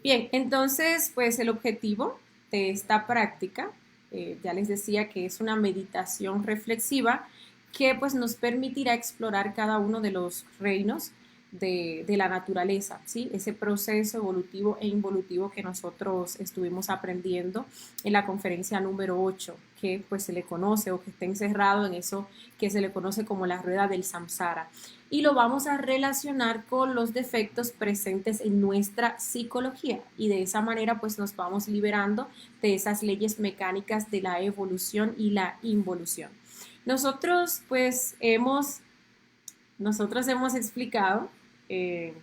Bien, entonces, pues el objetivo de esta práctica, ya les decía que es una meditación reflexiva que pues nos permitirá explorar cada uno de los reinos de la naturaleza, ¿sí? Ese proceso evolutivo e involutivo que nosotros estuvimos aprendiendo en la conferencia número 8, que pues se le conoce o que está encerrado en eso que se le conoce como la rueda del samsara. Y lo vamos a relacionar con los defectos presentes en nuestra psicología y de esa manera pues nos vamos liberando de esas leyes mecánicas de la evolución y la involución. Nosotros pues nosotros hemos explicado eh,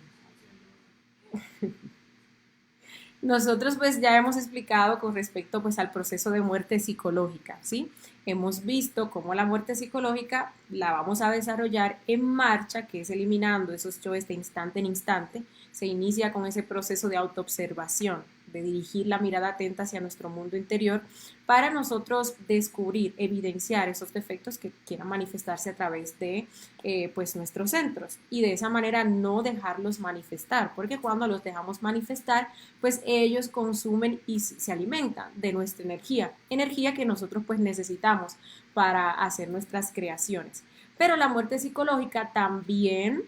nosotros pues ya hemos explicado con respecto pues al proceso de muerte psicológica, ¿sí? Hemos visto cómo la muerte psicológica la vamos a desarrollar en marcha, que es eliminando esos choices de instante en instante. Se inicia con ese proceso de autoobservación, de dirigir la mirada atenta hacia nuestro mundo interior para nosotros descubrir, evidenciar esos defectos que quieran manifestarse a través de pues nuestros centros y de esa manera no dejarlos manifestar, porque cuando los dejamos manifestar, pues ellos consumen y se alimentan de nuestra energía, energía que nosotros pues necesitamos para hacer nuestras creaciones. Pero la muerte psicológica también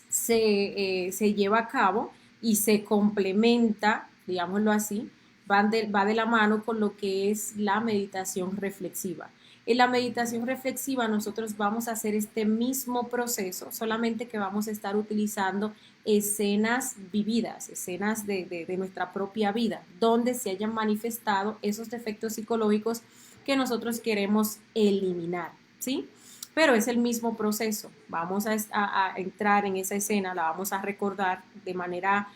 se lleva a cabo y se complementa, digámoslo así, va de la mano con lo que es la meditación reflexiva. En la meditación reflexiva nosotros vamos a hacer este mismo proceso, solamente que vamos a estar utilizando escenas vividas, escenas de nuestra propia vida, donde se hayan manifestado esos defectos psicológicos que nosotros queremos eliminar, ¿sí? Pero es el mismo proceso. Vamos a entrar en esa escena, la vamos a recordar de manera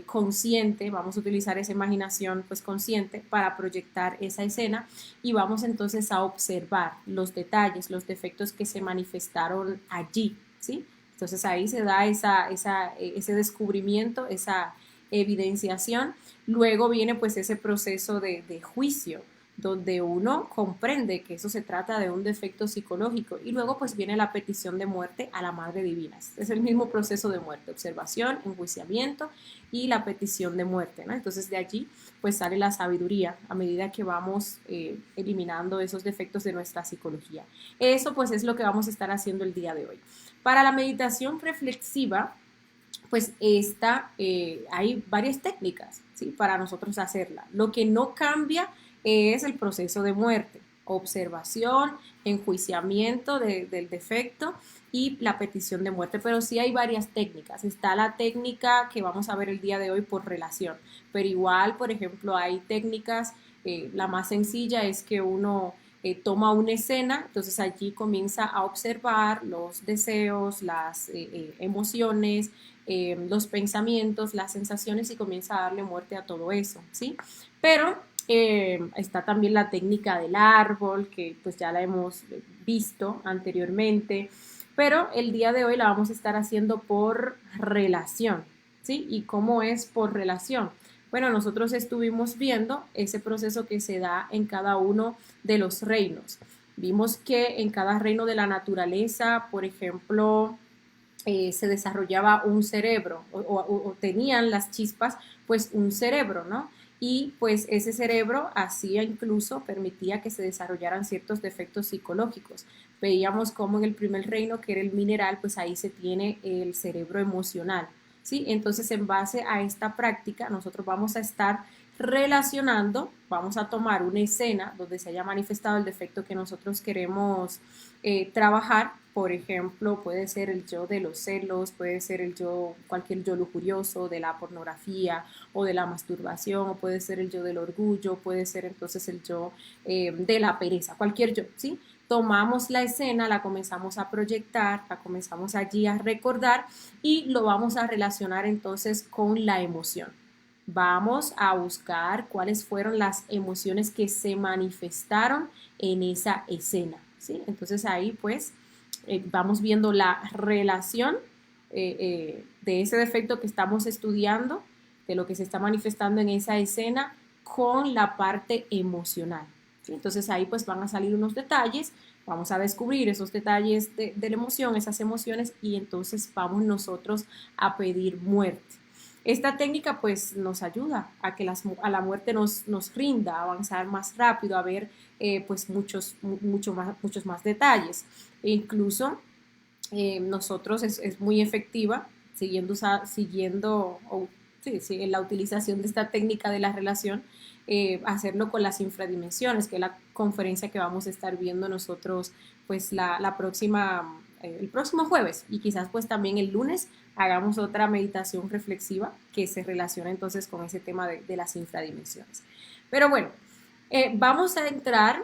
consciente, vamos a utilizar esa imaginación pues consciente para proyectar esa escena y vamos entonces a observar los detalles, los defectos que se manifestaron allí, ¿sí? Entonces ahí se da ese descubrimiento, esa evidenciación. Luego viene pues ese proceso de juicio, donde uno comprende que eso se trata de un defecto psicológico y luego pues viene la petición de muerte a la Madre Divina. Es el mismo proceso de muerte, observación, enjuiciamiento y la petición de muerte, ¿no? Entonces de allí pues sale la sabiduría a medida que vamos eliminando esos defectos de nuestra psicología. Eso pues es lo que vamos a estar haciendo el día de hoy. Para la meditación reflexiva, pues hay varias técnicas, ¿sí? Para nosotros hacerla. Lo que no cambia es el proceso de muerte, observación, enjuiciamiento del defecto y la petición de muerte, pero sí hay varias técnicas. Está la técnica que vamos a ver el día de hoy por relación, pero igual, por ejemplo, hay técnicas, la más sencilla es que uno toma una escena, entonces allí comienza a observar los deseos, las emociones, los pensamientos, las sensaciones y comienza a darle muerte a todo eso, ¿sí? Pero está también la técnica del árbol, que pues ya la hemos visto anteriormente, pero el día de hoy la vamos a estar haciendo por relación, ¿sí? ¿Y cómo es por relación? Bueno, nosotros estuvimos viendo ese proceso que se da en cada uno de los reinos. Vimos que en cada reino de la naturaleza, por ejemplo, se desarrollaba un cerebro o tenían las chispas pues un cerebro, ¿no? Y pues ese cerebro hacía incluso, permitía que se desarrollaran ciertos defectos psicológicos. Veíamos como en el primer reino, que era el mineral, pues ahí se tiene el cerebro emocional, ¿sí? Entonces en base a esta práctica nosotros vamos a estar relacionando, vamos a tomar una escena donde se haya manifestado el defecto que nosotros queremos trabajar. Por ejemplo, puede ser el yo de los celos, puede ser el yo, cualquier yo lujurioso, de la pornografía o de la masturbación, o puede ser el yo del orgullo, puede ser entonces el yo de la pereza, cualquier yo, ¿sí? Tomamos la escena, la comenzamos a proyectar, la comenzamos allí a recordar y lo vamos a relacionar entonces con la emoción. Vamos a buscar cuáles fueron las emociones que se manifestaron en esa escena, ¿sí? Entonces ahí pues vamos viendo la relación de ese defecto que estamos estudiando, de lo que se está manifestando en esa escena con la parte emocional, ¿sí? Entonces ahí pues van a salir unos detalles, vamos a descubrir esos detalles de la emoción, esas emociones y entonces vamos nosotros a pedir muerte. Esta técnica pues nos ayuda a que a la muerte nos rinda, a avanzar más rápido, a ver pues muchos más detalles. E incluso nosotros es muy efectiva siguiendo sí, sí, en la utilización de esta técnica de la relación, hacerlo con las infradimensiones, que es la conferencia que vamos a estar viendo nosotros pues la próxima, el próximo jueves, y quizás pues también el lunes hagamos otra meditación reflexiva que se relaciona entonces con ese tema de las infradimensiones. Pero bueno, vamos a entrar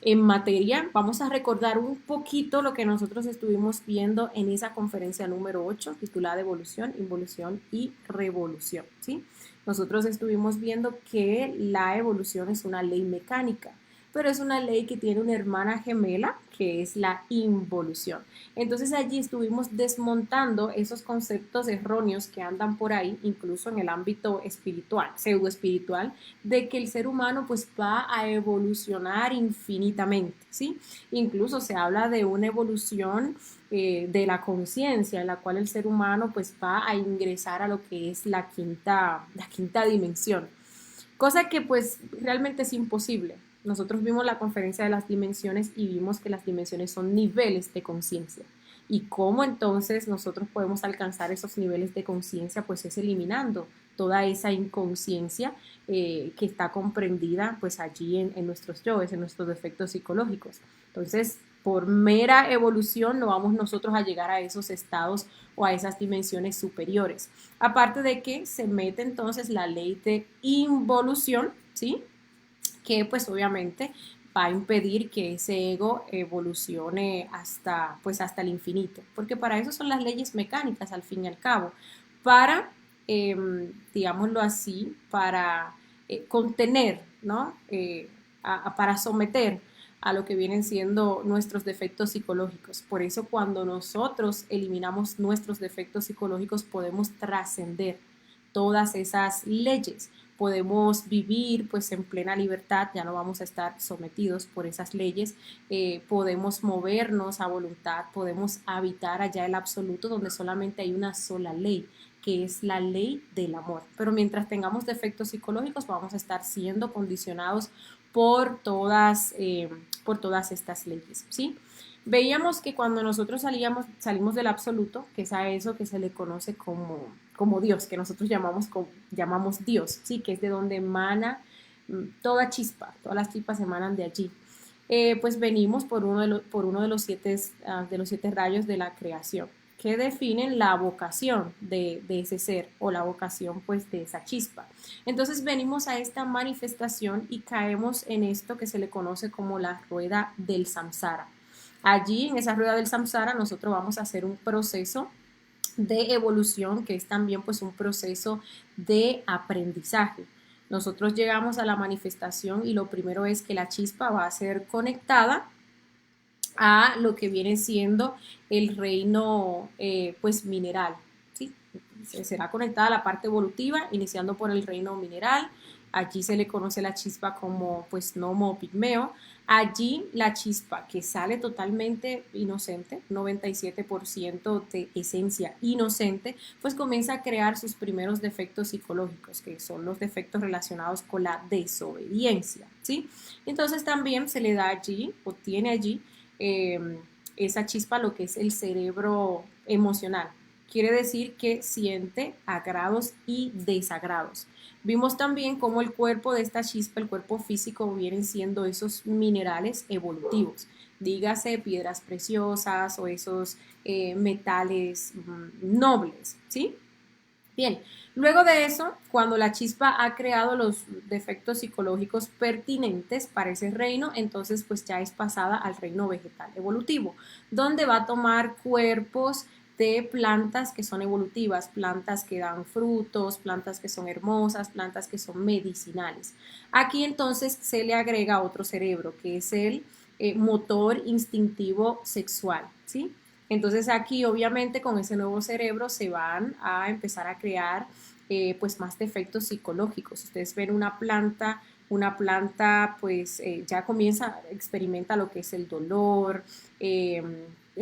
en materia, vamos a recordar un poquito lo que nosotros estuvimos viendo en esa conferencia número 8, titulada Evolución, Involución y Revolución, ¿sí? Nosotros estuvimos viendo que la evolución es una ley mecánica, pero es una ley que tiene una hermana gemela, que es la involución. Entonces allí estuvimos desmontando esos conceptos erróneos que andan por ahí, incluso en el ámbito espiritual, pseudo espiritual, de que el ser humano pues va a evolucionar infinitamente, ¿sí? Incluso se habla de una evolución de la conciencia, en la cual el ser humano pues va a ingresar a lo que es la quinta dimensión, cosa que pues realmente es imposible. Nosotros vimos la conferencia de las dimensiones y vimos que las dimensiones son niveles de conciencia. ¿Y cómo entonces nosotros podemos alcanzar esos niveles de conciencia? Pues es eliminando toda esa inconsciencia que está comprendida pues allí en nuestros yoes, en nuestros defectos psicológicos. Entonces, por mera evolución no vamos nosotros a llegar a esos estados o a esas dimensiones superiores. Aparte de que se mete entonces la ley de involución, ¿sí? Que pues obviamente va a impedir que ese ego evolucione hasta el infinito, porque para eso son las leyes mecánicas al fin y al cabo, para, digámoslo así, para contener, ¿no? Para someter a lo que vienen siendo nuestros defectos psicológicos. Por eso cuando nosotros eliminamos nuestros defectos psicológicos podemos trascender todas esas leyes, podemos vivir pues en plena libertad, ya no vamos a estar sometidos por esas leyes, podemos movernos a voluntad, podemos habitar allá el absoluto donde solamente hay una sola ley, que es la ley del amor. Pero mientras tengamos defectos psicológicos vamos a estar siendo condicionados por todas estas leyes, ¿sí? Veíamos que cuando nosotros salimos del absoluto, que es a eso que se le conoce como Dios, que nosotros llamamos Dios, ¿sí? Que es de donde emana toda chispa, todas las chispas emanan de allí. Pues venimos por uno de los siete rayos de la creación, que definen la vocación de ese ser o la vocación pues de esa chispa. Entonces venimos a esta manifestación y caemos en esto que se le conoce como la rueda del samsara. Allí en esa rueda del samsara nosotros vamos a hacer un proceso de evolución que es también pues un proceso de aprendizaje. Nosotros llegamos a la manifestación y lo primero es que la chispa va a ser conectada a lo que viene siendo el reino pues mineral, ¿sí? Será conectada a la parte evolutiva iniciando por el reino mineral. Allí se le conoce la chispa como pues Nomo Pigmeo. Allí la chispa que sale totalmente inocente, 97% de esencia inocente, pues comienza a crear sus primeros defectos psicológicos, que son los defectos relacionados con la desobediencia, ¿sí? Entonces también se le da allí, o tiene allí, esa chispa lo que es el cerebro emocional. Quiere decir que siente agrados y desagrados. Vimos también cómo el cuerpo de esta chispa, el cuerpo físico, vienen siendo esos minerales evolutivos. Dígase piedras preciosas o esos metales nobles, ¿sí? Bien, luego de eso, cuando la chispa ha creado los defectos psicológicos pertinentes para ese reino, entonces pues ya es pasada al reino vegetal evolutivo, donde va a tomar cuerpos de plantas que son evolutivas, plantas que dan frutos, plantas que son hermosas, plantas que son medicinales. Aquí entonces se le agrega otro cerebro, que es el motor instintivo sexual, ¿sí? Entonces aquí obviamente con ese nuevo cerebro se van a empezar a crear pues más defectos psicológicos. Ustedes ven una planta pues ya experimenta lo que es el dolor,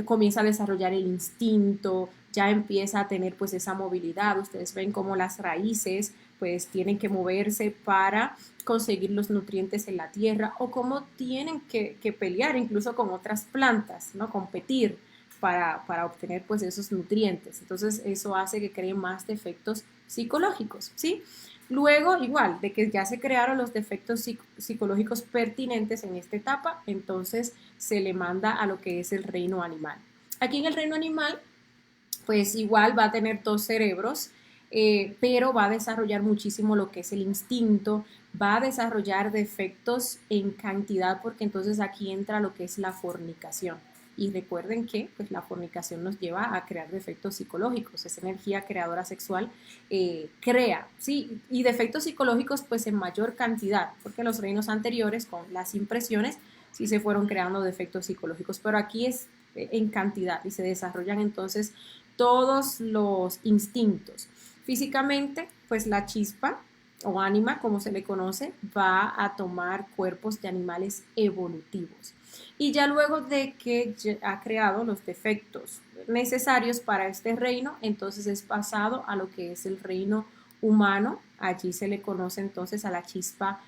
comienza a desarrollar el instinto, ya empieza a tener pues esa movilidad. Ustedes ven cómo las raíces pues tienen que moverse para conseguir los nutrientes en la tierra o cómo tienen que pelear incluso con otras plantas, ¿no? Competir para obtener pues esos nutrientes. Entonces eso hace que creen más defectos psicológicos, ¿sí? Luego, igual, de que ya se crearon los defectos psicológicos pertinentes en esta etapa, entonces se le manda a lo que es el reino animal. Aquí en el reino animal, pues igual va a tener dos cerebros, pero va a desarrollar muchísimo lo que es el instinto, va a desarrollar defectos en cantidad, porque entonces aquí entra lo que es la fornicación. Y recuerden que pues, la fornicación nos lleva a crear defectos psicológicos, esa energía creadora sexual crea, ¿sí? Y defectos psicológicos pues en mayor cantidad, porque los reinos anteriores con las impresiones sí se fueron creando defectos psicológicos, pero aquí es en cantidad y se desarrollan entonces todos los instintos. Físicamente, pues la chispa o ánima, como se le conoce, va a tomar cuerpos de animales evolutivos. Y ya luego de que ha creado los defectos necesarios para este reino, entonces es pasado a lo que es el reino humano. Allí se le conoce entonces a la chispa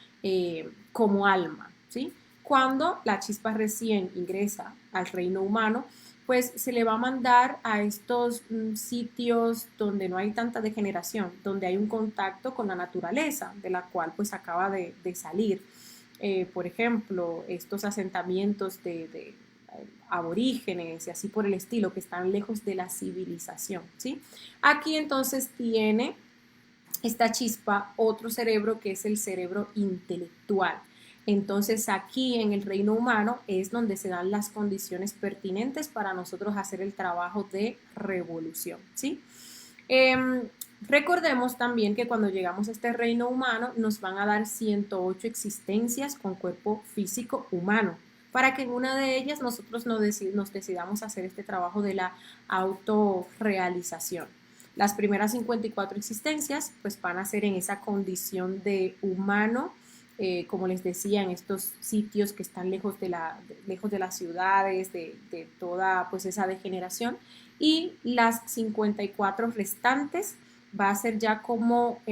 como alma, ¿sí? Cuando la chispa recién ingresa al reino humano, pues se le va a mandar a estos sitios donde no hay tanta degeneración, donde hay un contacto con la naturaleza, de la cual pues acaba de salir. Por ejemplo, estos asentamientos de aborígenes y así por el estilo, que están lejos de la civilización, ¿sí? Aquí entonces tiene esta chispa otro cerebro que es el cerebro intelectual. Entonces aquí en el reino humano es donde se dan las condiciones pertinentes para nosotros hacer el trabajo de revolución, ¿sí? Recordemos también que cuando llegamos a este reino humano nos van a dar 108 existencias con cuerpo físico humano, para que en una de ellas nosotros nos decidamos hacer este trabajo de la autorrealización. Las primeras 54 existencias pues van a ser en esa condición de humano, como les decía, en estos sitios que están lejos de las ciudades, de toda pues esa degeneración, y las 54 restantes va a ser ya como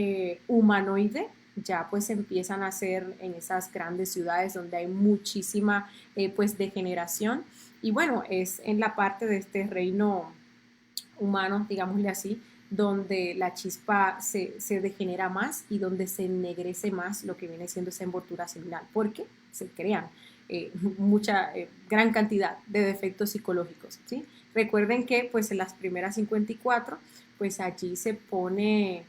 humanoide, ya pues empiezan a ser en esas grandes ciudades donde hay muchísima pues degeneración, y bueno, es en la parte de este reino humano, digámosle así, donde la chispa se degenera más y donde se ennegrece más lo que viene siendo esa envoltura seminal, porque se crean gran cantidad de defectos psicológicos, ¿sí? Recuerden que pues en las primeras 54, pues allí se pone,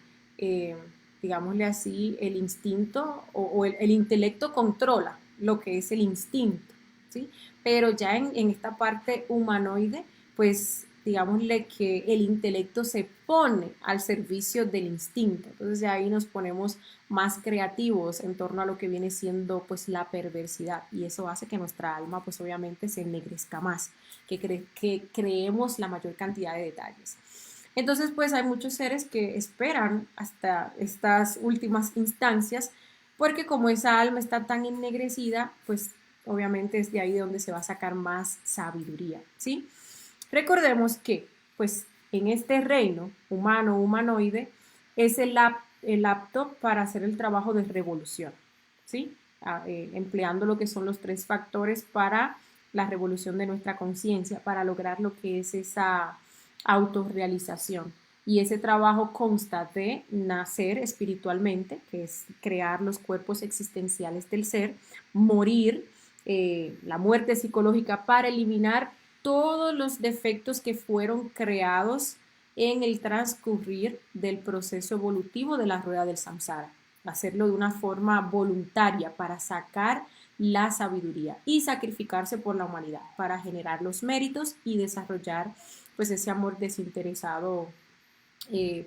digámosle así, el instinto o el intelecto controla lo que es el instinto, ¿sí? Pero ya en esta parte humanoide, pues digámosle que el intelecto se pone al servicio del instinto. Entonces de ahí nos ponemos más creativos en torno a lo que viene siendo pues la perversidad, y eso hace que nuestra alma pues obviamente se ennegrezca más, que creemos la mayor cantidad de detalles. Entonces pues hay muchos seres que esperan hasta estas últimas instancias, porque como esa alma está tan ennegrecida, pues obviamente es de ahí donde se va a sacar más sabiduría, ¿sí? Recordemos que, pues, en este reino humano, humanoide, es el apto para hacer el trabajo de revolución, ¿sí? Empleando lo que son los tres factores para la revolución de nuestra conciencia, para lograr lo que es esa autorrealización. Y ese trabajo consta de nacer espiritualmente, que es crear los cuerpos existenciales del ser, morir, la muerte psicológica para eliminar todos los defectos que fueron creados en el transcurrir del proceso evolutivo de la rueda del samsara. Hacerlo de una forma voluntaria para sacar la sabiduría y sacrificarse por la humanidad para generar los méritos y desarrollar pues ese amor desinteresado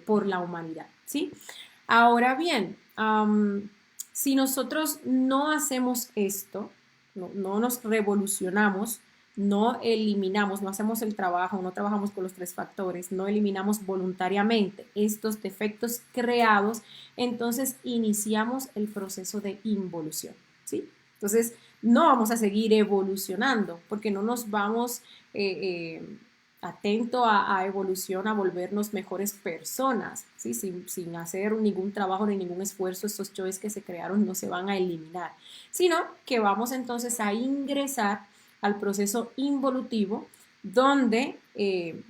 por la humanidad, ¿sí? Ahora bien, si nosotros no hacemos esto, no nos revolucionamos, no eliminamos, no hacemos el trabajo, no trabajamos con los tres factores, no eliminamos voluntariamente estos defectos creados, entonces iniciamos el proceso de involución, ¿sí? Entonces no vamos a seguir evolucionando, porque no nos vamos atento a evolución, a volvernos mejores personas, ¿sí? Sin hacer ningún trabajo ni ningún esfuerzo, estos choices que se crearon no se van a eliminar, sino que vamos entonces a ingresar al proceso involutivo, donde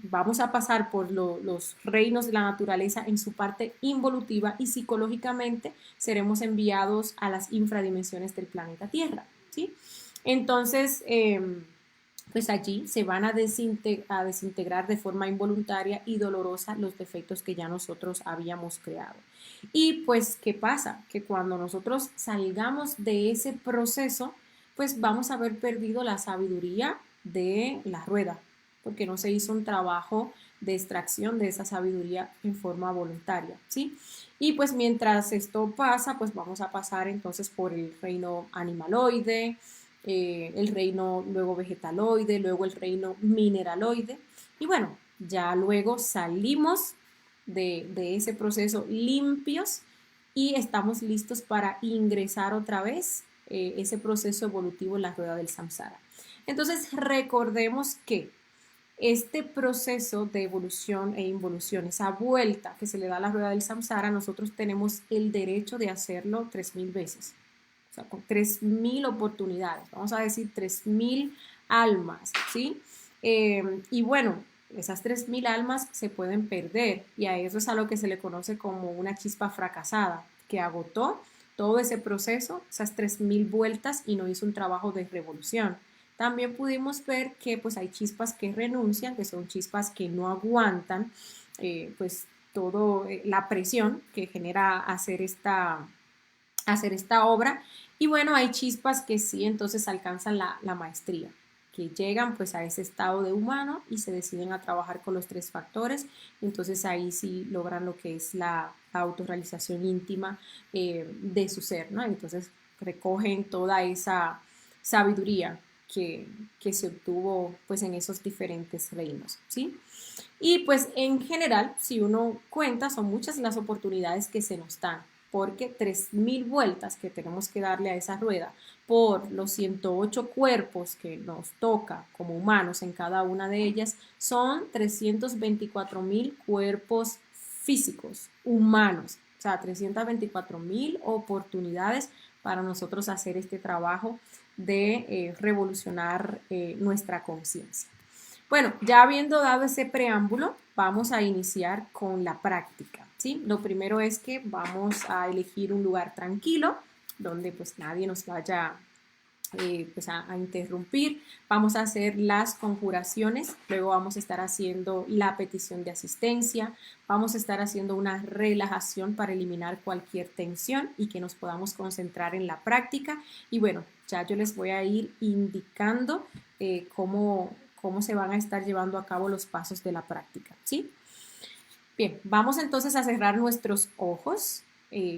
vamos a pasar por los reinos de la naturaleza en su parte involutiva y psicológicamente seremos enviados a las infradimensiones del planeta Tierra, ¿sí? Entonces, pues allí se van a desintegrar de forma involuntaria y dolorosa los defectos que ya nosotros habíamos creado. Y pues, ¿qué pasa? Que cuando nosotros salgamos de ese proceso, pues vamos a haber perdido la sabiduría de la rueda, porque no se hizo un trabajo de extracción de esa sabiduría en forma voluntaria, ¿sí? Y pues mientras esto pasa, pues vamos a pasar entonces por el reino animaloide, el reino luego vegetaloide, luego el reino mineraloide. Y bueno, ya luego salimos de ese proceso limpios y estamos listos para ingresar otra vez ese proceso evolutivo en la rueda del samsara. Entonces recordemos que este proceso de evolución e involución, esa vuelta que se le da a la rueda del samsara, nosotros tenemos el derecho de hacerlo 3000 veces, o sea, con 3000 oportunidades, vamos a decir 3000 almas, ¿sí? Y bueno, esas 3000 almas se pueden perder y a eso es a lo que se le conoce como una chispa fracasada, que agotó todo ese proceso, esas 3000 vueltas y no hizo un trabajo de revolución. También pudimos ver que pues hay chispas que renuncian, que son chispas que no aguantan pues todo la presión que genera hacer esta obra. Y bueno, hay chispas que sí, entonces alcanzan la maestría, que llegan pues a ese estado de humano y se deciden a trabajar con los 3 factores. Entonces ahí sí logran lo que es la autorrealización íntima de su ser, ¿no? Entonces recogen toda esa sabiduría que se obtuvo pues en esos diferentes reinos, ¿sí? Y pues en general, si uno cuenta, son muchas las oportunidades que se nos dan, porque 3000 vueltas que tenemos que darle a esa rueda por los 108 cuerpos que nos toca como humanos en cada una de ellas, son 324.000 cuerpos físicos, humanos, o sea, 324.000 oportunidades para nosotros hacer este trabajo de revolucionar nuestra conciencia. Bueno, ya habiendo dado ese preámbulo, vamos a iniciar con la práctica, ¿sí? Lo primero es que vamos a elegir un lugar tranquilo, donde pues nadie nos vaya pues a interrumpir. Vamos a hacer las conjuraciones, luego vamos a estar haciendo la petición de asistencia, vamos a estar haciendo una relajación para eliminar cualquier tensión y que nos podamos concentrar en la práctica. Y bueno, ya yo les voy a ir indicando cómo se van a estar llevando a cabo los pasos de la práctica, ¿sí? Bien, vamos entonces a cerrar nuestros ojos.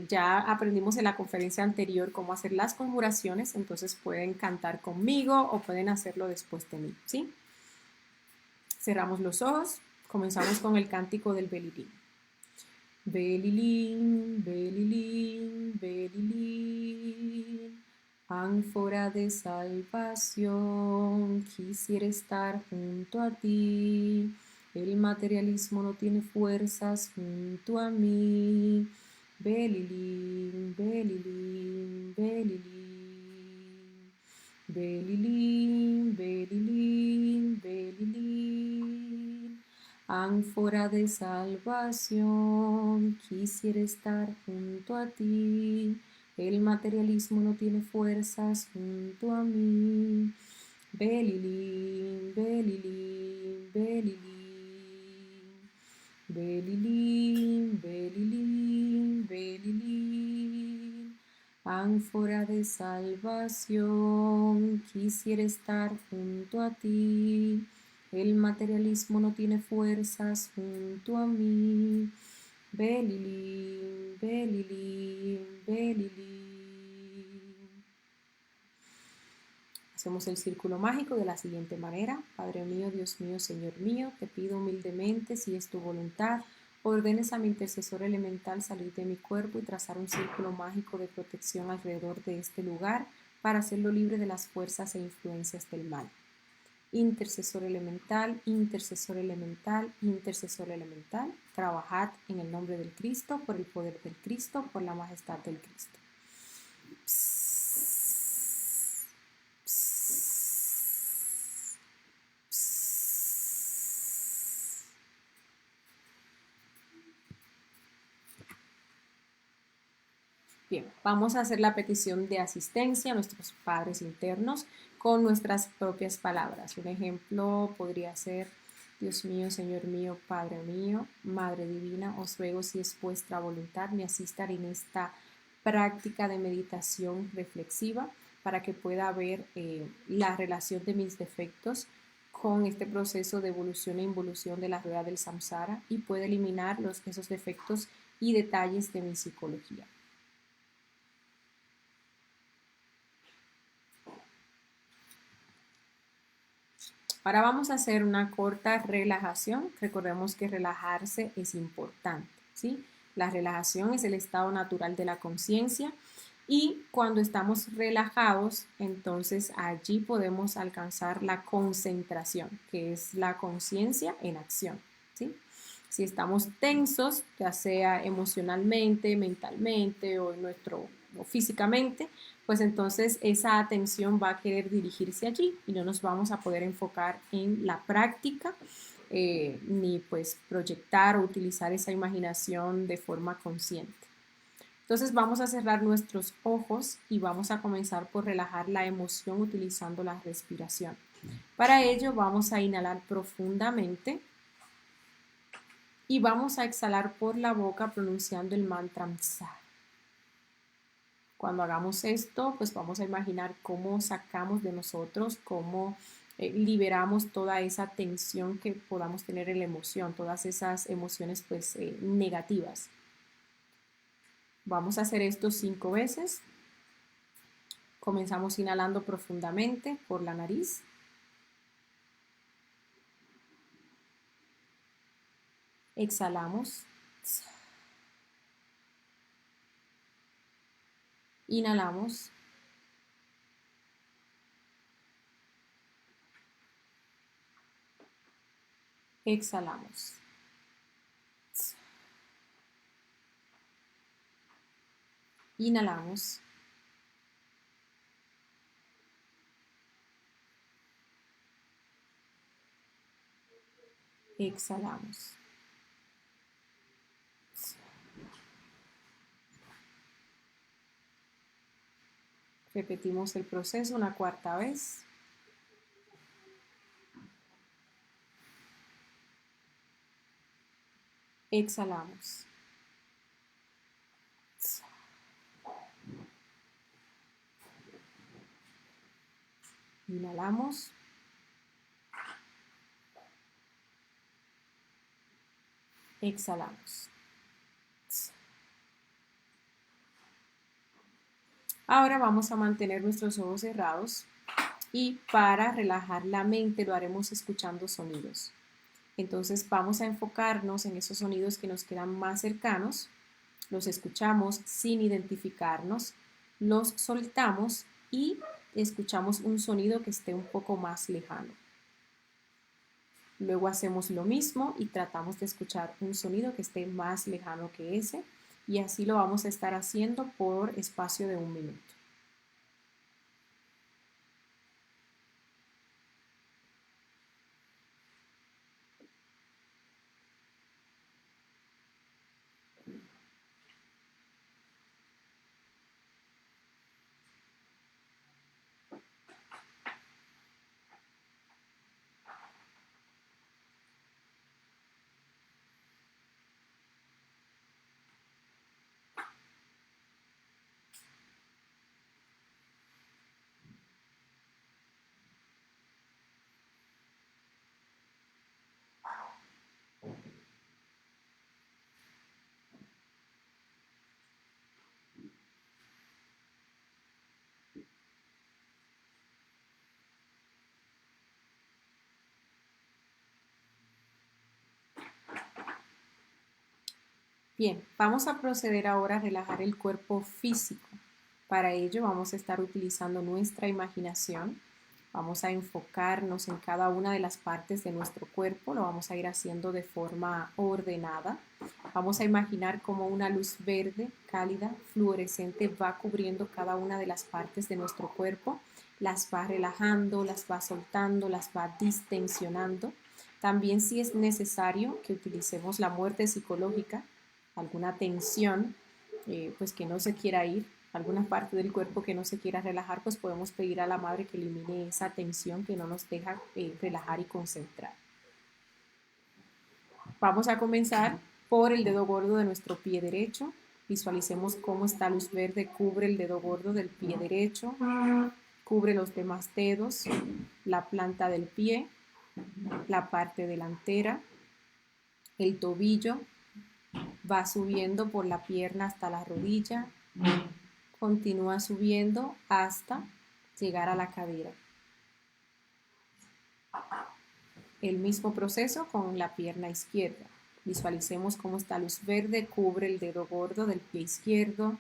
Ya aprendimos en la conferencia anterior cómo hacer las conjuraciones, entonces pueden cantar conmigo o pueden hacerlo después de mí, ¿sí? Cerramos los ojos, comenzamos con el cántico del Belilín. Belilín, Belilín, Belilín, ánfora de salvación, quisiera estar junto a ti. El materialismo no tiene fuerzas junto a mí. Belilín, Belilín, Belilín. Belilín, Belilín, Belilín. Ánfora de salvación, quisiera estar junto a ti. El materialismo no tiene fuerzas junto a mí. Belilín, Belilín, Belilín. Belilín, Belilín, Belilín. Ánfora de salvación, quisiera estar junto a ti. El materialismo no tiene fuerzas junto a mí. Belilín, Belilín, Belilín. Hacemos el círculo mágico de la siguiente manera. Padre mío, Dios mío, Señor mío, te pido humildemente, si es tu voluntad, ordenes a mi intercesor elemental salir de mi cuerpo y trazar un círculo mágico de protección alrededor de este lugar para hacerlo libre de las fuerzas e influencias del mal. Intercesor elemental, intercesor elemental, intercesor elemental, trabajad en el nombre del Cristo, por el poder del Cristo, por la majestad del Cristo. Bien, vamos a hacer la petición de asistencia a nuestros padres internos con nuestras propias palabras. Un ejemplo podría ser: Dios mío, Señor mío, Padre mío, Madre Divina, os ruego, si es vuestra voluntad, me asistan en esta práctica de meditación reflexiva para que pueda ver la relación de mis defectos con este proceso de evolución e involución de la rueda del samsara y pueda eliminar esos defectos y detalles de mi psicología. Ahora vamos a hacer una corta relajación. Recordemos que relajarse es importante, ¿sí? La relajación es el estado natural de la conciencia y cuando estamos relajados, entonces allí podemos alcanzar la concentración, que es la conciencia en acción, ¿sí? Si estamos tensos, ya sea emocionalmente, mentalmente o físicamente, pues entonces esa atención va a querer dirigirse allí y no nos vamos a poder enfocar en la práctica ni pues proyectar o utilizar esa imaginación de forma consciente. Entonces vamos a cerrar nuestros ojos y vamos a comenzar por relajar la emoción utilizando la respiración. Para ello vamos a inhalar profundamente y vamos a exhalar por la boca pronunciando el mantra Msa. Cuando hagamos esto, pues vamos a imaginar cómo sacamos de nosotros, cómo liberamos toda esa tensión que podamos tener en la emoción, todas esas emociones pues negativas. Vamos a hacer esto 5 veces. Comenzamos inhalando profundamente por la nariz. Exhalamos. Inhalamos. Exhalamos. Inhalamos. Exhalamos. Repetimos el proceso una 4ª vez. Exhalamos. Inhalamos. Exhalamos. Ahora vamos a mantener nuestros ojos cerrados y para relajar la mente lo haremos escuchando sonidos. Entonces vamos a enfocarnos en esos sonidos que nos quedan más cercanos, los escuchamos sin identificarnos, los soltamos y escuchamos un sonido que esté un poco más lejano. Luego hacemos lo mismo y tratamos de escuchar un sonido que esté más lejano que ese y así lo vamos a estar haciendo por espacio de 1 minuto. Bien, vamos a proceder ahora a relajar el cuerpo físico. Para ello vamos a estar utilizando nuestra imaginación. Vamos a enfocarnos en cada una de las partes de nuestro cuerpo, lo vamos a ir haciendo de forma ordenada. Vamos a imaginar cómo una luz verde, cálida, fluorescente va cubriendo cada una de las partes de nuestro cuerpo, las va relajando, las va soltando, las va distensionando. También si es necesario que utilicemos la muerte psicológica, alguna tensión pues que no se quiera ir, alguna parte del cuerpo que no se quiera relajar, pues podemos pedir a la madre que elimine esa tensión que no nos deja relajar y concentrar. Vamos a comenzar por el dedo gordo de nuestro pie derecho. Visualicemos cómo esta luz verde cubre el dedo gordo del pie derecho, cubre los demás dedos, la planta del pie, la parte delantera, el tobillo, va subiendo por la pierna hasta la rodilla, continúa subiendo hasta llegar a la cadera. El mismo proceso con la pierna izquierda. Visualicemos cómo esta luz verde cubre el dedo gordo del pie izquierdo,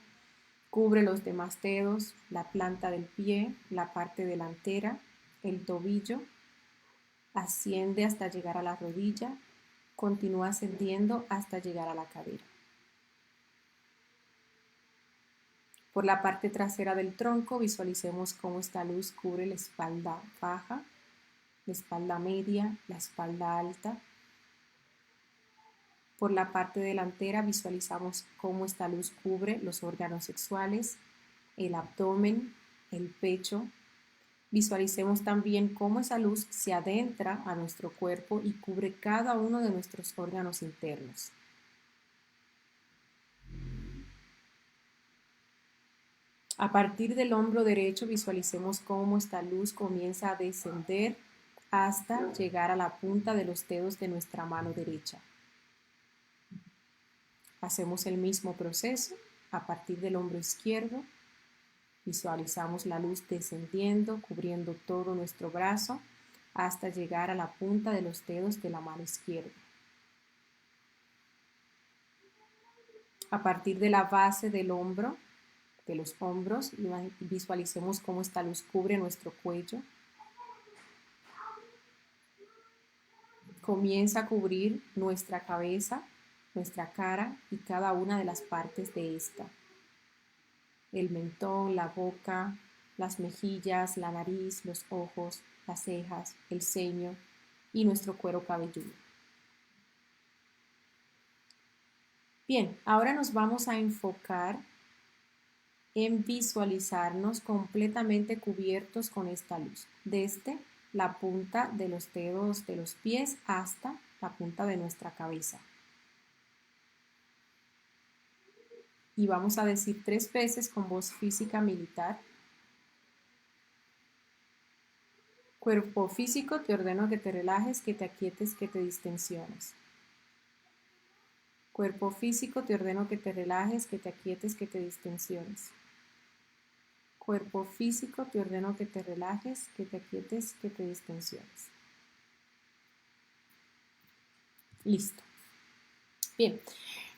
cubre los demás dedos, la planta del pie, la parte delantera, el tobillo, asciende hasta llegar a la rodilla, continúa ascendiendo hasta llegar a la cadera. Por la parte trasera del tronco visualicemos cómo esta luz cubre la espalda baja, la espalda media, la espalda alta. Por la parte delantera visualizamos cómo esta luz cubre los órganos sexuales, el abdomen, el pecho. Visualicemos también cómo esa luz se adentra a nuestro cuerpo y cubre cada uno de nuestros órganos internos. A partir del hombro derecho visualicemos cómo esta luz comienza a descender hasta llegar a la punta de los dedos de nuestra mano derecha. Hacemos el mismo proceso a partir del hombro izquierdo. Visualizamos la luz descendiendo, cubriendo todo nuestro brazo hasta llegar a la punta de los dedos de la mano izquierda. A partir de la base del hombro, de los hombros, visualicemos cómo esta luz cubre nuestro cuello. Comienza a cubrir nuestra cabeza, nuestra cara y cada una de las partes de esta. El mentón, la boca, las mejillas, la nariz, los ojos, las cejas, el ceño y nuestro cuero cabelludo. Bien, ahora nos vamos a enfocar en visualizarnos completamente cubiertos con esta luz, desde la punta de los dedos de los pies hasta la punta de nuestra cabeza. Y vamos a decir 3 veces con voz física militar. Cuerpo físico, te ordeno que te relajes, que te aquietes, que te distensiones. Cuerpo físico, te ordeno que te relajes, que te aquietes, que te distensiones. Cuerpo físico, te ordeno que te relajes, que te aquietes, que te distensiones. Listo. Bien,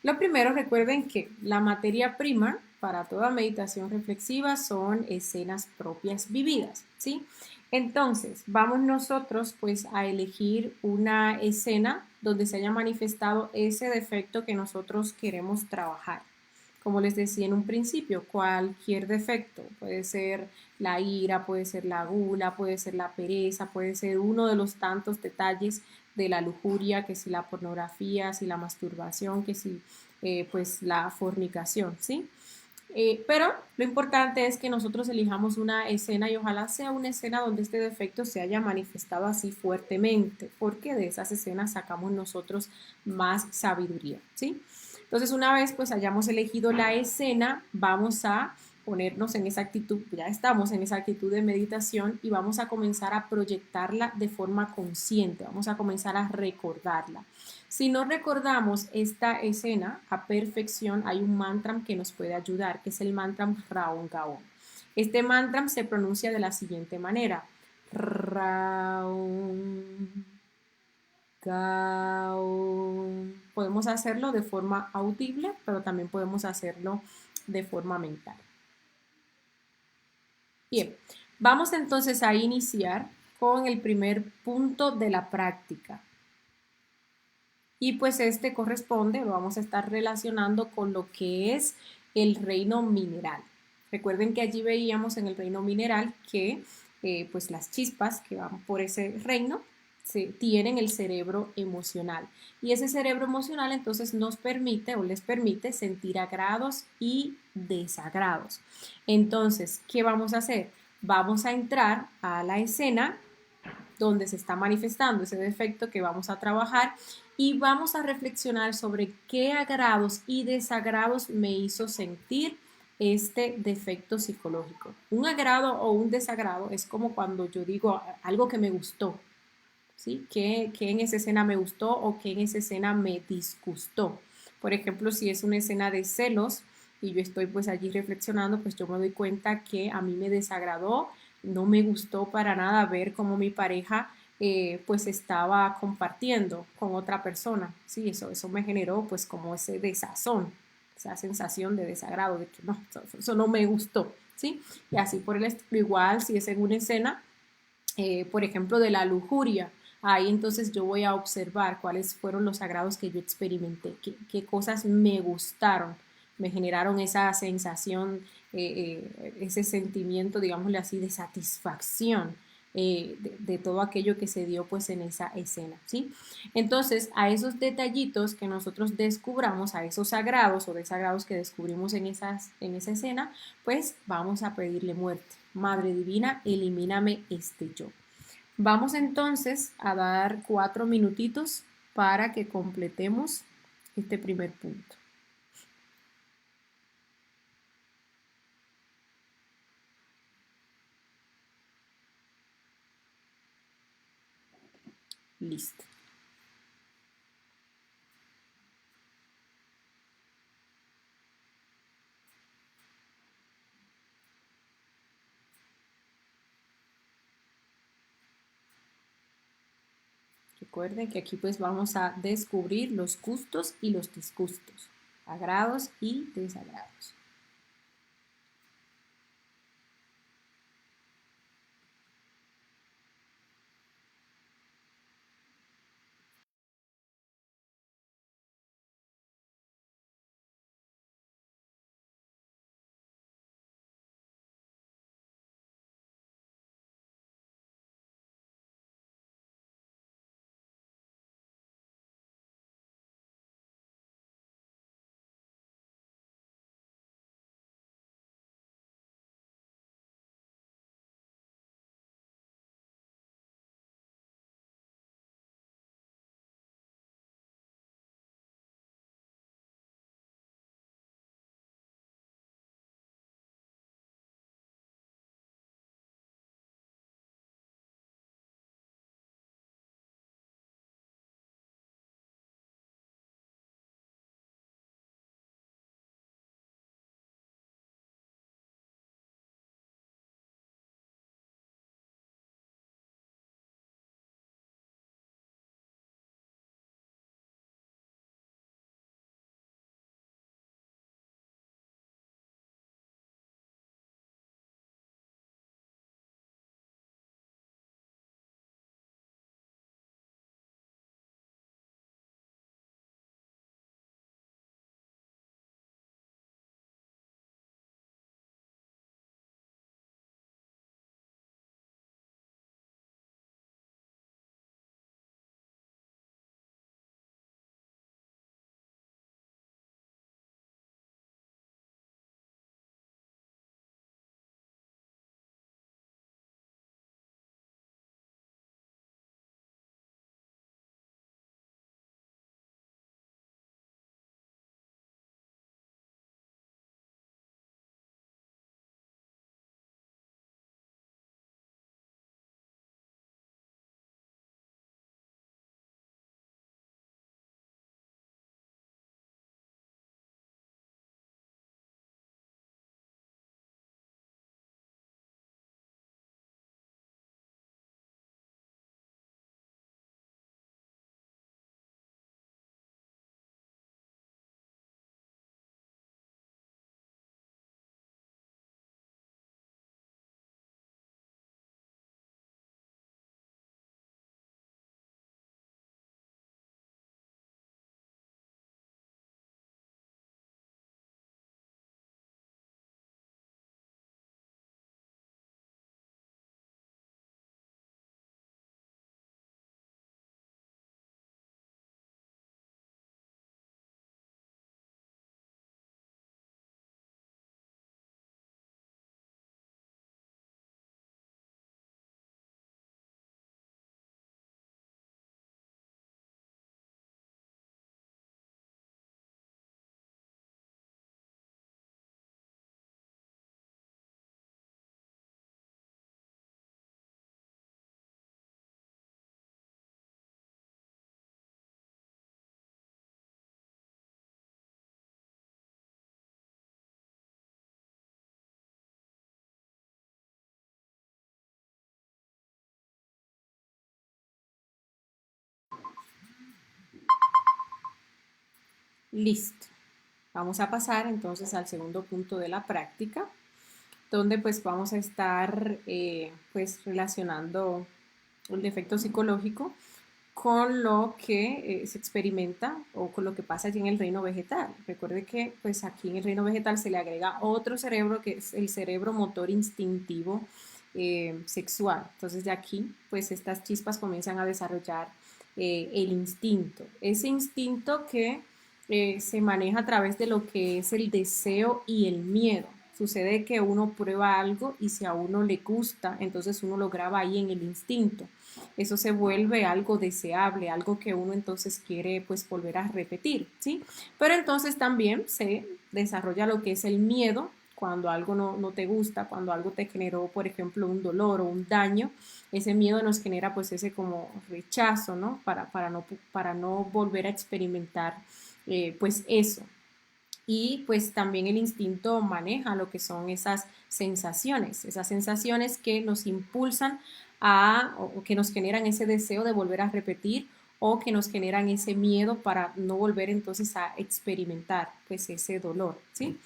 lo primero, recuerden que la materia prima para toda meditación reflexiva son escenas propias vividas, ¿sí? Entonces, vamos nosotros pues a elegir una escena donde se haya manifestado ese defecto que nosotros queremos trabajar. Como les decía en un principio, cualquier defecto, puede ser la ira, puede ser la gula, puede ser la pereza, puede ser uno de los tantos detalles de la lujuria, que si la pornografía, si la masturbación, que si pues la fornicación, ¿sí? Pero lo importante es que nosotros elijamos una escena y ojalá sea una escena donde este defecto se haya manifestado así fuertemente, porque de esas escenas sacamos nosotros más sabiduría, ¿sí? Entonces, una vez pues hayamos elegido la escena, vamos a ponernos en esa actitud, ya estamos en esa actitud de meditación y vamos a comenzar a proyectarla de forma consciente, vamos a comenzar a recordarla. Si no recordamos esta escena a perfección, hay un mantra que nos puede ayudar, que es el mantra Raum Gaon. Este mantra se pronuncia de la siguiente manera: Raum Gaon. Podemos hacerlo de forma audible, pero también podemos hacerlo de forma mental. Bien, vamos entonces a iniciar con el primer punto de la práctica. Y pues este corresponde, lo vamos a estar relacionando con lo que es el reino mineral. Recuerden que allí veíamos en el reino mineral que pues las chispas que van por ese reino tienen el cerebro emocional. Y ese cerebro emocional entonces nos permite o les permite sentir agrados y desagrados. Entonces, ¿qué vamos a hacer? Vamos a entrar a la escena donde se está manifestando ese defecto que vamos a trabajar y vamos a reflexionar sobre qué agrados y desagrados me hizo sentir este defecto psicológico. Un agrado o un desagrado es como cuando yo digo algo que me gustó, ¿sí? Que en esa escena me gustó o que en esa escena me disgustó. Por ejemplo, si es una escena de celos y yo estoy pues allí reflexionando, pues yo me doy cuenta que a mí me desagradó, no me gustó para nada ver cómo mi pareja pues estaba compartiendo con otra persona, ¿sí? Eso me generó pues como ese desazón, esa sensación de desagrado, de que no, eso no me gustó, ¿sí? Y así por el estilo, igual si es en una escena por ejemplo, de la lujuria. Ahí entonces yo voy a observar cuáles fueron los sagrados que yo experimenté, qué cosas me gustaron, me generaron esa sensación, ese sentimiento, digámosle así, de satisfacción de todo aquello que se dio pues en esa escena, ¿sí? Entonces, a esos detallitos que nosotros descubramos, a esos sagrados o desagrados que descubrimos en esa escena, pues vamos a pedirle muerte. Madre Divina, elimíname este yo. Vamos entonces a dar 4 minutitos para que completemos este primer punto. Listo. Recuerden que aquí pues vamos a descubrir los gustos y los disgustos, agrados y desagrados. Listo. Vamos a pasar entonces al segundo punto de la práctica, donde pues vamos a estar pues relacionando el defecto psicológico con lo que se experimenta o con lo que pasa allí en el reino vegetal. Recuerde que pues aquí en el reino vegetal se le agrega otro cerebro que es el cerebro motor instintivo sexual. Entonces de aquí pues estas chispas comienzan a desarrollar el instinto. Ese instinto que se maneja a través de lo que es el deseo y el miedo. Sucede que uno prueba algo y si a uno le gusta, entonces uno lo graba ahí en el instinto. Eso se vuelve algo deseable, algo que uno entonces quiere pues volver a repetir, ¿sí? Pero entonces también se desarrolla lo que es el miedo cuando algo no te gusta, cuando algo te generó, por ejemplo, un dolor o un daño, ese miedo nos genera pues ese como rechazo, ¿no? Para no volver a experimentar pues eso. Y pues también el instinto maneja lo que son esas sensaciones que nos impulsan o que nos generan ese deseo de volver a repetir o que nos generan ese miedo para no volver entonces a experimentar pues ese dolor, ¿sí?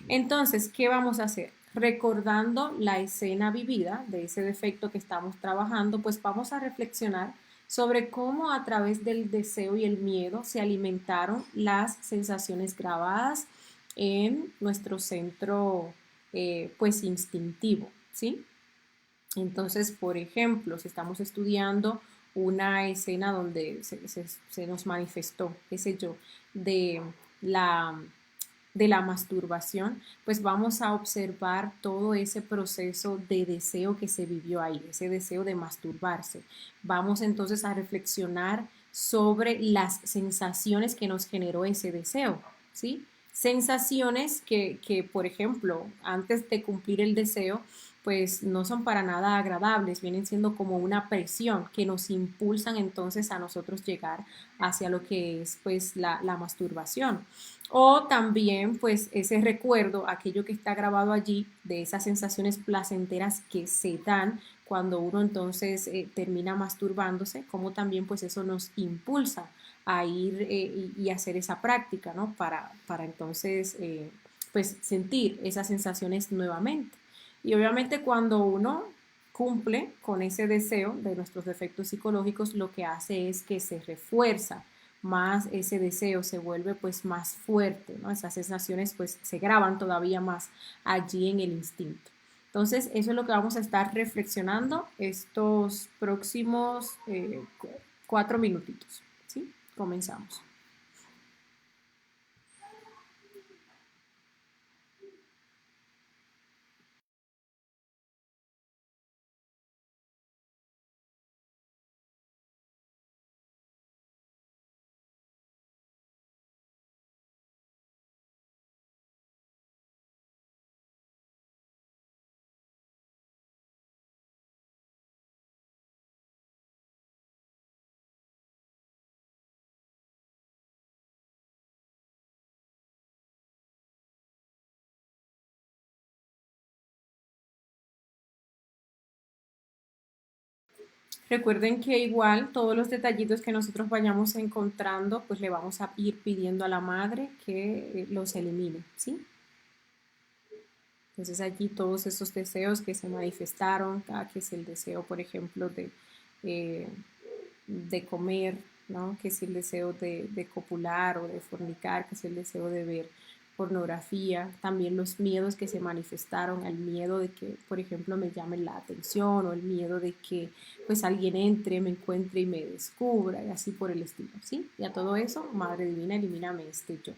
Entonces, ¿qué vamos a hacer? Recordando la escena vivida de ese defecto que estamos trabajando, pues vamos a reflexionar sobre cómo a través del deseo y el miedo se alimentaron las sensaciones grabadas en nuestro centro pues instintivo, ¿sí? Entonces, por ejemplo, si estamos estudiando una escena donde se nos manifestó, qué sé yo, de la de la masturbación, pues vamos a observar todo ese proceso de deseo que se vivió ahí, ese deseo de masturbarse. Vamos entonces a reflexionar sobre las sensaciones que nos generó ese deseo, ¿sí? Sensaciones por ejemplo, antes de cumplir el deseo, pues no son para nada agradables, vienen siendo como una presión que nos impulsan entonces a nosotros llegar hacia lo que es pues la masturbación. O también pues ese recuerdo, aquello que está grabado allí de esas sensaciones placenteras que se dan cuando uno entonces termina masturbándose, como también pues eso nos impulsa a ir y hacer esa práctica, ¿no? Para entonces pues sentir esas sensaciones nuevamente. Y obviamente cuando uno cumple con ese deseo de nuestros defectos psicológicos, lo que hace es que se refuerza más ese deseo, se vuelve pues más fuerte, ¿no? Esas sensaciones pues se graban todavía más allí en el instinto. Entonces, eso es lo que vamos a estar reflexionando estos próximos 4 minutitos, ¿sí? Comenzamos. Recuerden que igual todos los detallitos que nosotros vayamos encontrando, pues le vamos a ir pidiendo a la madre que los elimine, ¿sí? Entonces allí todos esos deseos que se manifestaron, que es el deseo, por ejemplo, eh, de comer, ¿no? Que es el deseo de copular o de fornicar, que es el deseo de ver pornografía, también los miedos que se manifestaron, el miedo de que, por ejemplo, me llamen la atención o el miedo de que pues alguien entre, me encuentre y me descubra y así por el estilo, ¿sí? Y a todo eso, Madre Divina, elimíname este yo.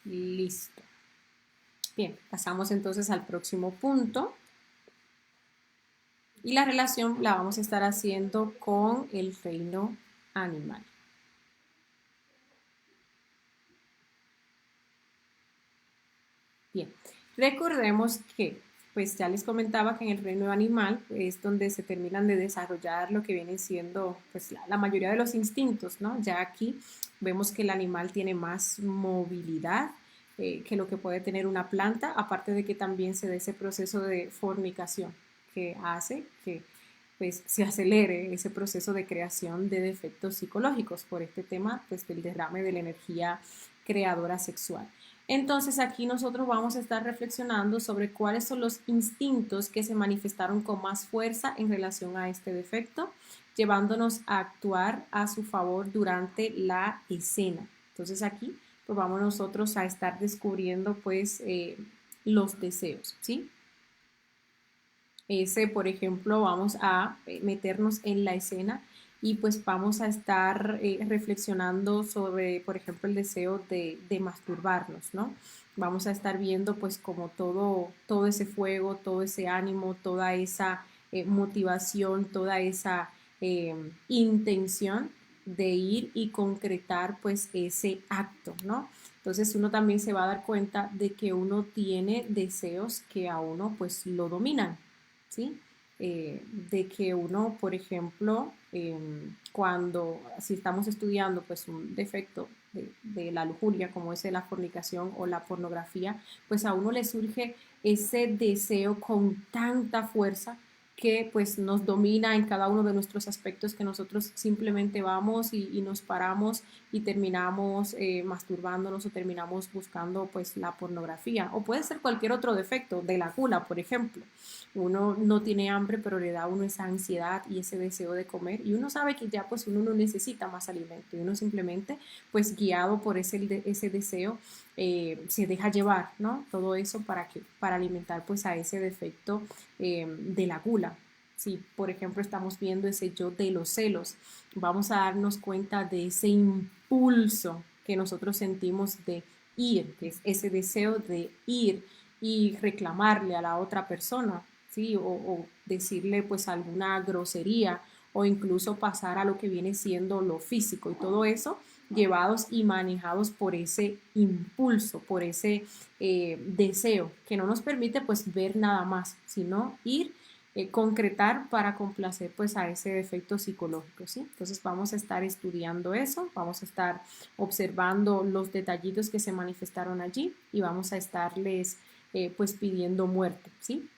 Listo. Bien, pasamos entonces al próximo punto. Y la relación la vamos a estar haciendo con el reino animal. Bien, recordemos que, pues ya les comentaba que en el reino animal es donde se terminan de desarrollar lo que viene siendo pues la mayoría de los instintos, ¿no? Ya aquí vemos que el animal tiene más movilidad que lo que puede tener una planta, aparte de que también se da ese proceso de fornicación que hace que pues se acelere ese proceso de creación de defectos psicológicos por este tema pues del derrame de la energía creadora sexual. Entonces aquí nosotros vamos a estar reflexionando sobre cuáles son los instintos que se manifestaron con más fuerza en relación a este defecto, llevándonos a actuar a su favor durante la escena. Entonces aquí pues vamos nosotros a estar descubriendo pues los deseos, ¿sí? Ese, por ejemplo, vamos a meternos en la escena y pues vamos a estar reflexionando sobre, por ejemplo, el deseo de masturbarnos, ¿no? Vamos a estar viendo pues como todo ese fuego, todo ese ánimo, toda esa motivación, toda esa intención de ir y concretar pues ese acto, ¿no? Entonces uno también se va a dar cuenta de que uno tiene deseos que a uno pues lo dominan, ¿sí? De que uno, por ejemplo, cuando si estamos estudiando pues un defecto de la lujuria como es la fornicación o la pornografía, pues a uno le surge ese deseo con tanta fuerza que pues nos domina en cada uno de nuestros aspectos que nosotros simplemente vamos y nos paramos y terminamos masturbándonos o terminamos buscando pues la pornografía o puede ser cualquier otro defecto de la gula, por ejemplo. Uno no tiene hambre, pero le da a uno esa ansiedad y ese deseo de comer y uno sabe que ya pues uno no necesita más alimento y uno simplemente pues guiado por ese deseo se deja llevar, ¿no? Todo eso para alimentar pues a ese defecto de la gula. Si, por ejemplo, estamos viendo ese yo de los celos, vamos a darnos cuenta de ese impulso que nosotros sentimos de ir, que es ese deseo de ir y reclamarle a la otra persona, ¿sí? O decirle pues alguna grosería o incluso pasar a lo que viene siendo lo físico y todo eso llevados y manejados por ese impulso, por ese deseo que no nos permite pues ver nada más, sino ir concretar para complacer pues a ese defecto psicológico, ¿sí? Entonces vamos a estar estudiando eso, vamos a estar observando los detallitos que se manifestaron allí y vamos a estarles pues pidiendo muerte, ¿sí?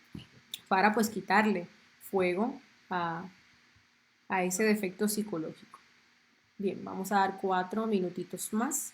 Para pues quitarle fuego a, a ese defecto psicológico. Bien, vamos a dar 4 minutitos más.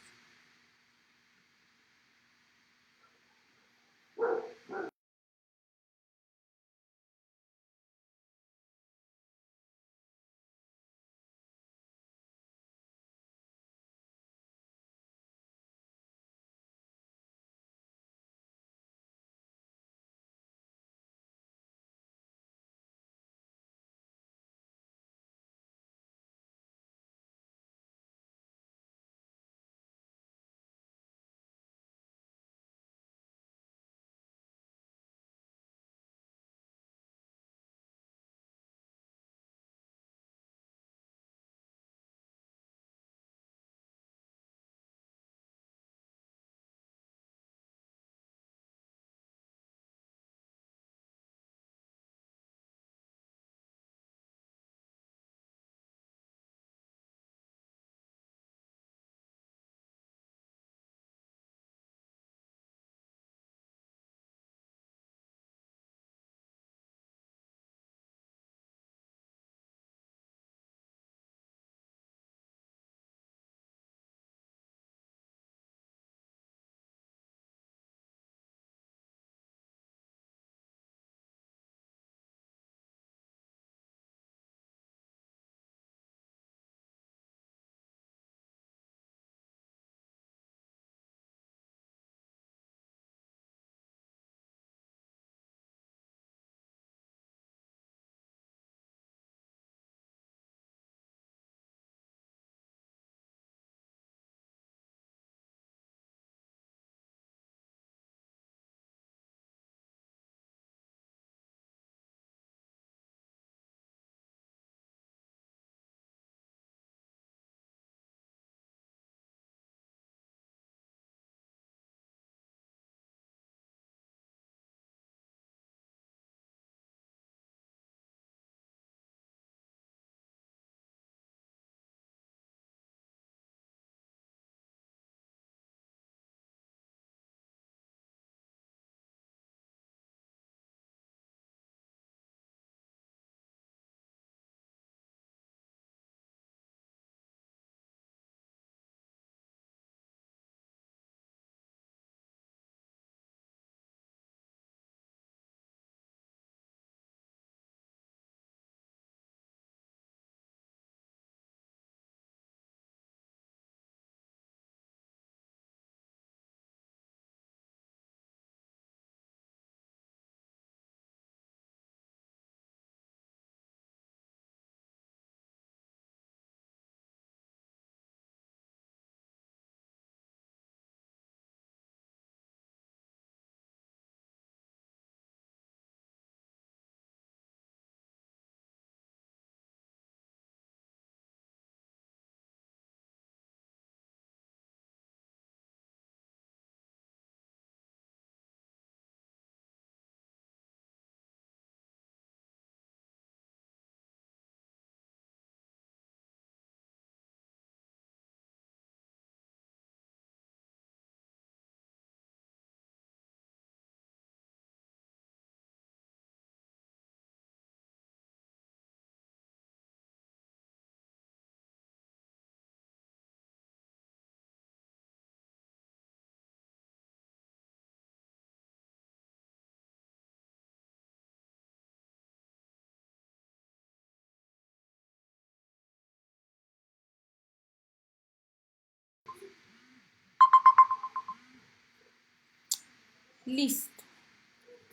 Listo.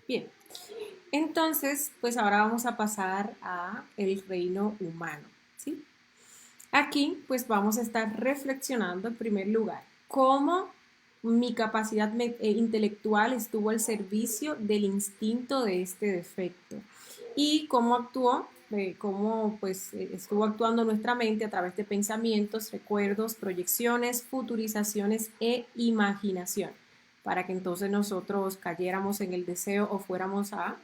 Bien. Entonces, pues ahora vamos a pasar a el reino humano, ¿sí? Aquí, pues vamos a estar reflexionando en primer lugar cómo mi capacidad intelectual estuvo al servicio del instinto de este defecto y cómo actuó, cómo pues estuvo actuando nuestra mente a través de pensamientos, recuerdos, proyecciones, futurizaciones e imaginación, para que entonces nosotros cayéramos en el deseo o fuéramos a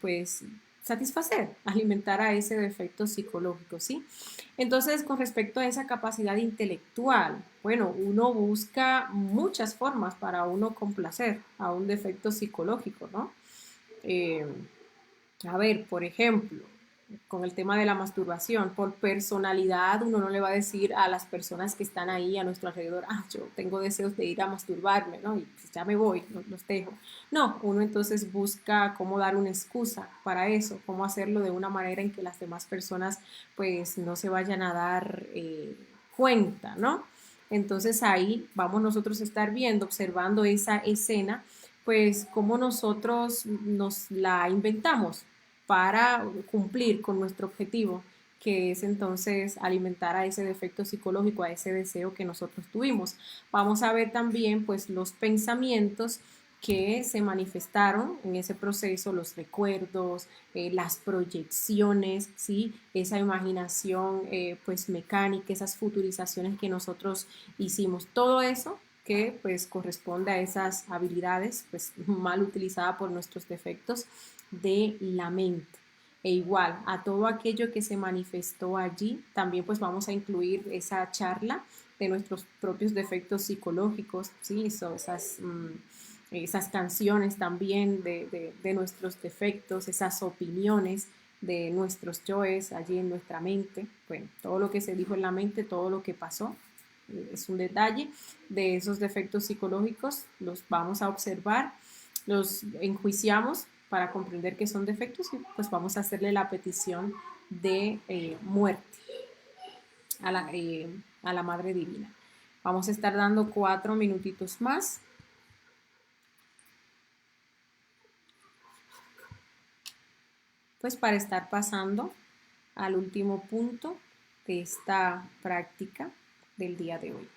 pues satisfacer, alimentar a ese defecto psicológico, ¿sí? Entonces, con respecto a esa capacidad intelectual, bueno, uno busca muchas formas para uno complacer a un defecto psicológico, ¿no? Eh, a ver, por ejemplo, con el tema de la masturbación, por personalidad uno no le va a decir a las personas que están ahí a nuestro alrededor, ah, yo tengo deseos de ir a masturbarme, ¿no? Y pues ya me voy, los dejo. No, uno entonces busca cómo dar una excusa para eso, cómo hacerlo de una manera en que las demás personas pues no se vayan a dar cuenta, ¿no? Entonces ahí vamos nosotros a estar viendo, observando esa escena, pues cómo nosotros nos la inventamos para cumplir con nuestro objetivo, que es entonces alimentar a ese defecto psicológico, a ese deseo que nosotros tuvimos. Vamos a ver también pues los pensamientos que se manifestaron en ese proceso, los recuerdos, las proyecciones, ¿sí? Esa imaginación pues mecánica, esas futurizaciones que nosotros hicimos, todo eso que pues corresponde a esas habilidades pues mal utilizadas por nuestros defectos de la mente. E igual, a todo aquello que se manifestó allí, también pues vamos a incluir esa charla de nuestros propios defectos psicológicos, ¿sí? Esas canciones también de nuestros defectos, esas opiniones de nuestros yoes allí en nuestra mente. Bueno, todo lo que se dijo en la mente, todo lo que pasó, es un detalle de esos defectos psicológicos, los vamos a observar, los enjuiciamos para comprender que son defectos y pues vamos a hacerle la petición de muerte a la Madre Divina. Vamos a estar dando 4 minutitos más. Pues para estar pasando al último punto de esta práctica del día de hoy.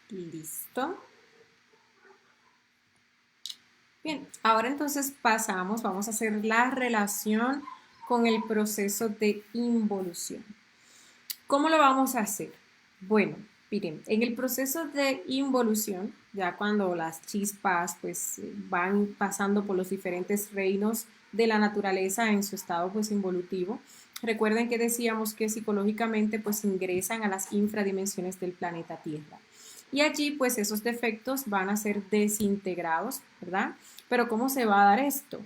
Listo. Bien, ahora entonces vamos a hacer la relación con el proceso de involución. ¿Cómo lo vamos a hacer? Bueno, miren, en el proceso de involución, ya cuando las chispas pues van pasando por los diferentes reinos de la naturaleza en su estado pues involutivo, recuerden que decíamos que psicológicamente pues ingresan a las infradimensiones del planeta Tierra. Y allí pues esos defectos van a ser desintegrados, ¿verdad? Pero ¿cómo se va a dar esto?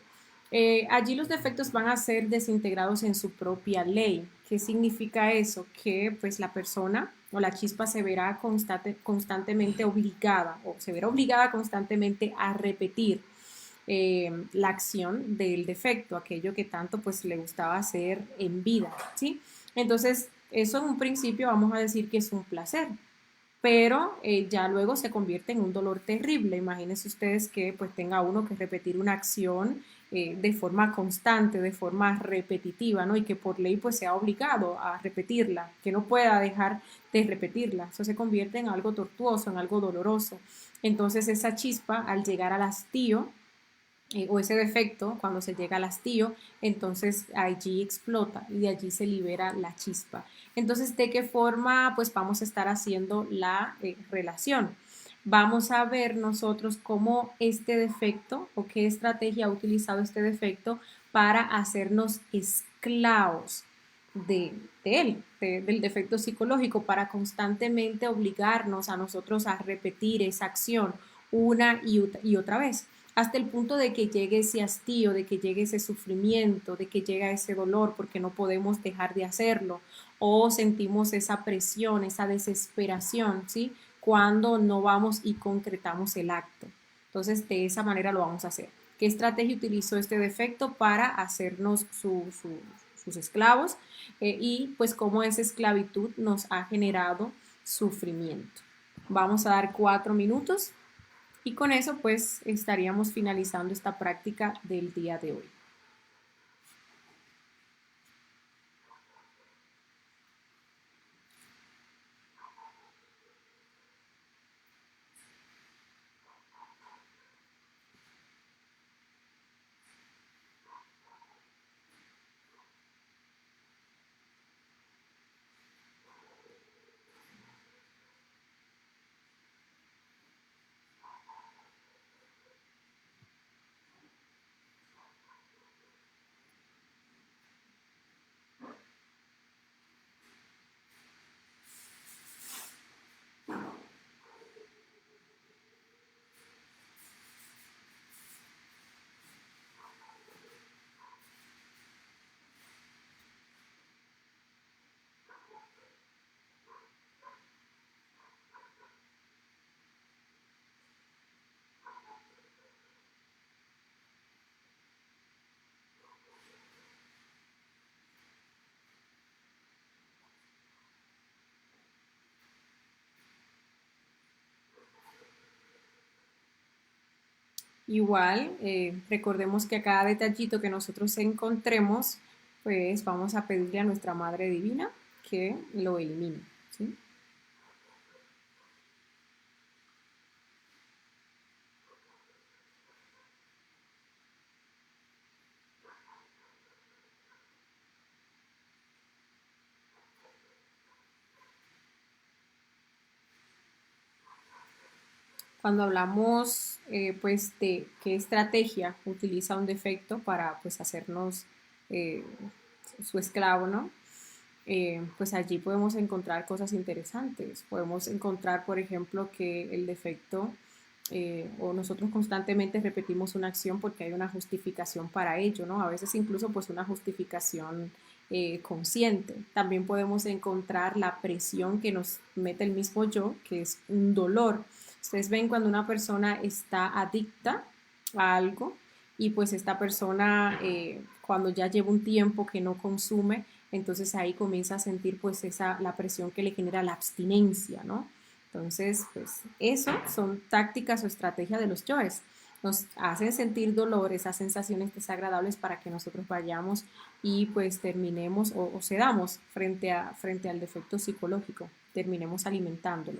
Allí los defectos van a ser desintegrados en su propia ley. ¿Qué significa eso? Que pues la persona o la chispa se verá constantemente obligada o se verá obligada constantemente a repetir la acción del defecto, aquello que tanto pues le gustaba hacer en vida, ¿sí? Entonces, eso en un principio vamos a decir que es un placer, pero ya luego se convierte en un dolor terrible. Imagínense ustedes que pues tenga uno que repetir una acción de forma constante, de forma repetitiva, ¿no? Y que por ley pues sea obligado a repetirla, que no pueda dejar de repetirla. Eso se convierte en algo tortuoso, en algo doloroso. Entonces esa chispa al llegar al hastío, o ese defecto, cuando se llega al hastío, entonces allí explota y de allí se libera la chispa. Entonces, ¿de qué forma pues vamos a estar haciendo la relación? Vamos a ver nosotros cómo este defecto o qué estrategia ha utilizado este defecto para hacernos esclavos de él, del defecto psicológico, para constantemente obligarnos a nosotros a repetir esa acción una y otra vez hasta el punto de que llegue ese hastío, de que llegue ese sufrimiento, de que llegue ese dolor porque no podemos dejar de hacerlo o sentimos esa presión, esa desesperación, ¿sí? Cuando no vamos y concretamos el acto. Entonces, de esa manera lo vamos a hacer. ¿Qué estrategia utilizó este defecto para hacernos sus esclavos? Y pues cómo esa esclavitud nos ha generado sufrimiento. Vamos a dar 4 minutos y con eso pues estaríamos finalizando esta práctica del día de hoy. Igual, recordemos que a cada detallito que nosotros encontremos, pues vamos a pedirle a nuestra Madre Divina que lo elimine, ¿sí? Cuando hablamos pues de qué estrategia utiliza un defecto para pues hacernos eh, su esclavo, ¿no? Pues allí podemos encontrar cosas interesantes. Podemos encontrar, por ejemplo, que el defecto o nosotros constantemente repetimos una acción porque hay una justificación para ello, ¿no? A veces incluso pues una justificación consciente. También podemos encontrar la presión que nos mete el mismo yo, que es un dolor. Ustedes ven cuando una persona está adicta a algo y pues esta persona cuando ya lleva un tiempo que no consume, entonces ahí comienza a sentir pues la presión que le genera la abstinencia, ¿no? Entonces, pues eso son tácticas o estrategias de los yoes. Nos hacen sentir dolor, esas sensaciones desagradables para que nosotros vayamos y pues terminemos o cedamos frente al defecto psicológico, terminemos alimentándolo.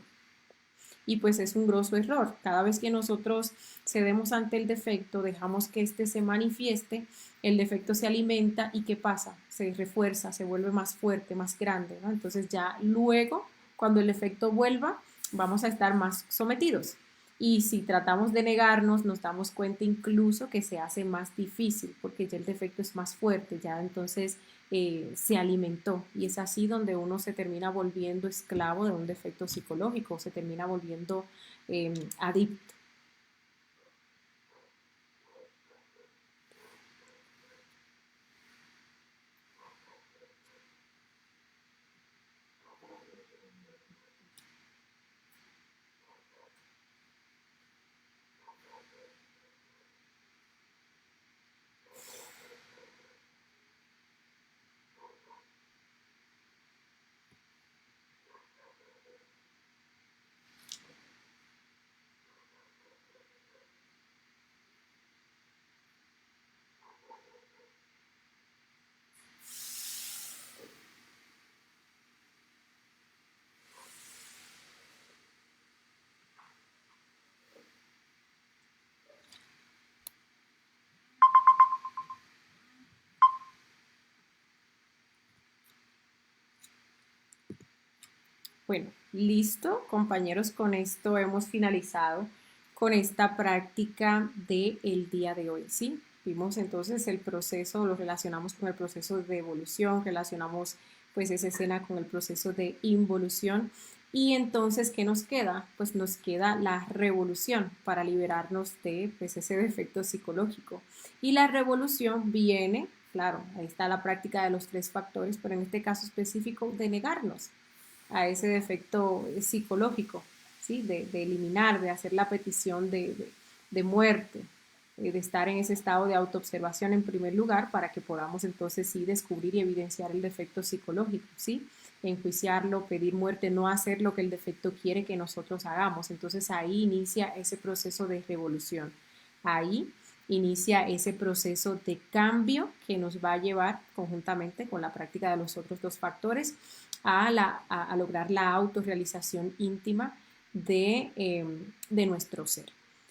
y pues es un grosso error. Cada vez que nosotros cedemos ante el defecto, dejamos que éste se manifieste, el defecto se alimenta y ¿qué pasa? Se refuerza, se vuelve más fuerte, más grande, ¿no? Entonces ya luego, cuando el defecto vuelva, vamos a estar más sometidos. Y si tratamos de negarnos, nos damos cuenta incluso que se hace más difícil porque ya el defecto es más fuerte, ya entonces se alimentó. Y es así donde uno se termina volviendo esclavo de un defecto psicológico, se termina volviendo adicto. Bueno, listo, compañeros, con esto hemos finalizado con esta práctica del día de hoy, ¿sí? Vimos entonces el proceso, lo relacionamos con el proceso de evolución, relacionamos pues esa escena con el proceso de involución y entonces, ¿qué nos queda? Pues nos queda la revolución para liberarnos de pues, ese defecto psicológico. Y la revolución viene, claro, ahí está la práctica de los tres factores, pero en este caso específico de negarnos a ese defecto psicológico, ¿sí? De eliminar, de hacer la petición de muerte, de estar en ese estado de autoobservación en primer lugar para que podamos entonces sí descubrir y evidenciar el defecto psicológico, ¿sí? Enjuiciarlo, pedir muerte, no hacer lo que el defecto quiere que nosotros hagamos. Entonces ahí inicia ese proceso de revolución. Ahí inicia ese proceso de cambio que nos va a llevar conjuntamente con la práctica de los otros dos factores a lograr la autorrealización íntima de nuestro ser.